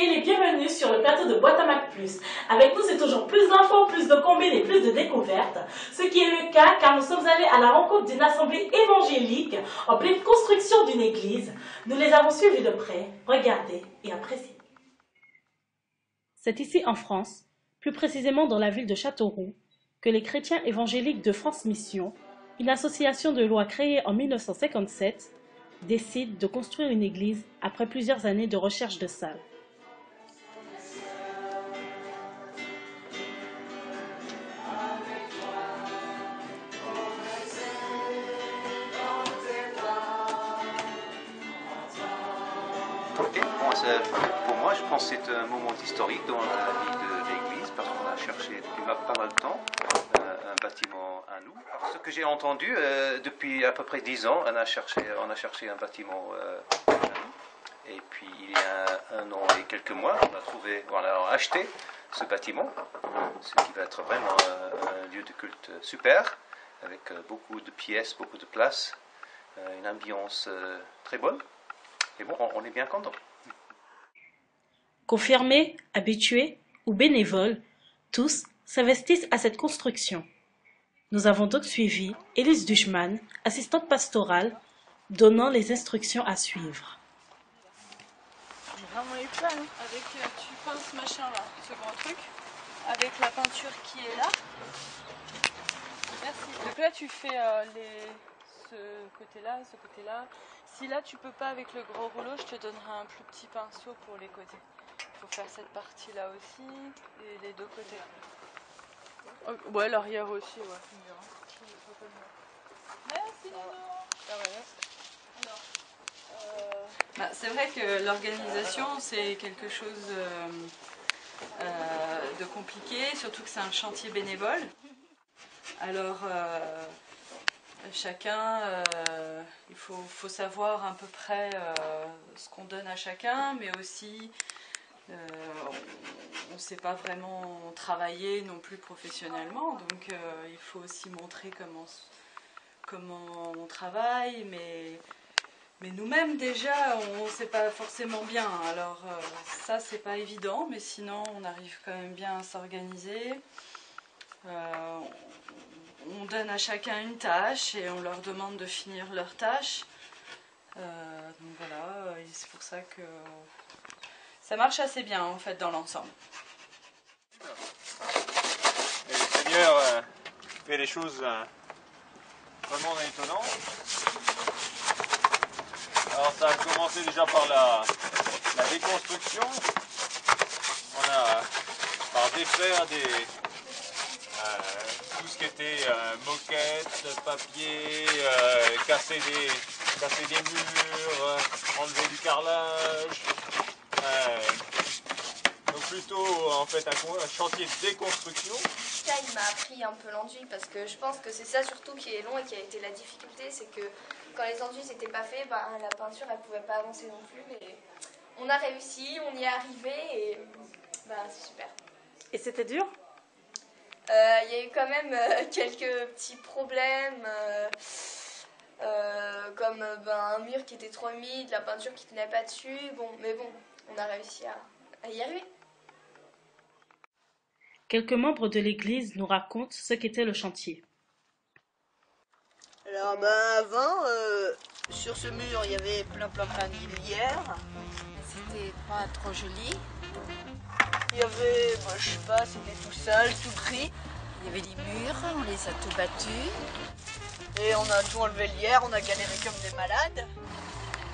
soyez les bienvenus sur le plateau de Boîte à Mac Plus. Avec nous, c'est toujours plus d'infos, plus de combines et plus de découvertes. Ce qui est le cas car nous sommes allés à la rencontre d'une assemblée évangélique en pleine construction d'une église. Nous les avons suivis de près. Regardez et appréciez. C'est ici en France, plus précisément dans la ville de Châteauroux, que les chrétiens évangéliques de France Mission, une association de loi créée en 1957, décide de construire une église après plusieurs années de recherche de salles. Pour moi, je pense que c'est un moment historique dans la vie de l'Église parce qu'on a cherché depuis pas mal de temps un bâtiment à nous. Alors, ce que j'ai entendu, depuis à peu près 10 ans, on a cherché un bâtiment à nous. Et puis, il y a 1 an et quelques mois, on a acheté ce bâtiment, ce qui va être vraiment un lieu de culte super, avec beaucoup de pièces, beaucoup de places, une ambiance très bonne. Et bon, on est bien content. Confirmés, habitués ou bénévoles, tous s'investissent à cette construction. Nous avons donc suivi Élise Duchman, assistante pastorale, donnant les instructions à suivre. J'ai vraiment eu plein. Avec, tu peins ce machin là, ce grand truc, avec la peinture qui est là. Merci. Donc là tu fais ce côté-là, ce côté-là. Si là tu peux pas avec le gros rouleau, je te donnerai un plus petit pinceau pour les côtés. Il faut faire cette partie-là aussi et les deux côtés. Ouais, l'arrière aussi, ouais. Merci Nino. C'est vrai que l'organisation, c'est quelque chose de compliqué, surtout que c'est un chantier bénévole. Alors, chacun, il faut savoir à peu près ce qu'on donne à chacun, mais aussi on ne sait pas vraiment travailler non plus professionnellement, donc il faut aussi montrer comment on travaille, mais nous-mêmes déjà on ne sait pas forcément bien, alors ça c'est pas évident, mais sinon on arrive quand même bien à s'organiser. On donne à chacun une tâche et on leur demande de finir leur tâche. Donc voilà, et c'est pour ça que ça marche assez bien en fait dans l'ensemble. Et le Seigneur fait des choses vraiment étonnantes. Alors ça a commencé déjà par la déconstruction. On a par défaire tout ce qui était moquette, papier, casser des murs, enlever du carrelage. Donc plutôt en fait un chantier de déconstruction. Ça, il m'a appris un peu l'enduit parce que je pense que c'est ça surtout qui est long et qui a été la difficulté, c'est que quand les enduits n'étaient pas faits, la peinture elle pouvait pas avancer non plus, mais on a réussi, on y est arrivé et c'est super. Et c'était dur ? Il y a eu quand même quelques petits problèmes, comme un mur qui était trop humide, la peinture qui tenait pas dessus, mais bon, on a réussi à y arriver. Quelques membres de l'église nous racontent ce qu'était le chantier. Alors avant, sur ce mur, il y avait plein de lumière. C'était pas trop joli. Il y avait, je sais pas, c'était tout sale, tout gris. Il y avait des murs, on les a tout battus. Et on a tout enlevé hier, on a galéré comme des malades.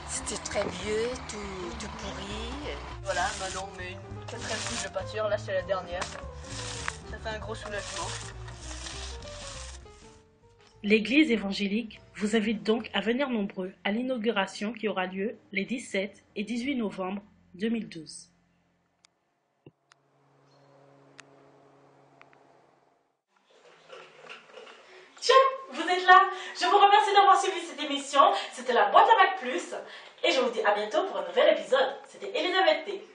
C'était très vieux, tout pourri. Voilà, maintenant on met une 4e couche de peinture, là c'est la dernière. Ça fait un gros soulagement. L'église évangélique vous invite donc à venir nombreux à l'inauguration qui aura lieu les 17 et 18 novembre 2012. Tiens, vous êtes là. Je vous remercie d'avoir suivi cette émission. C'était la Boîte à Mac Plus. Et je vous dis à bientôt pour un nouvel épisode. C'était Elisabeth T.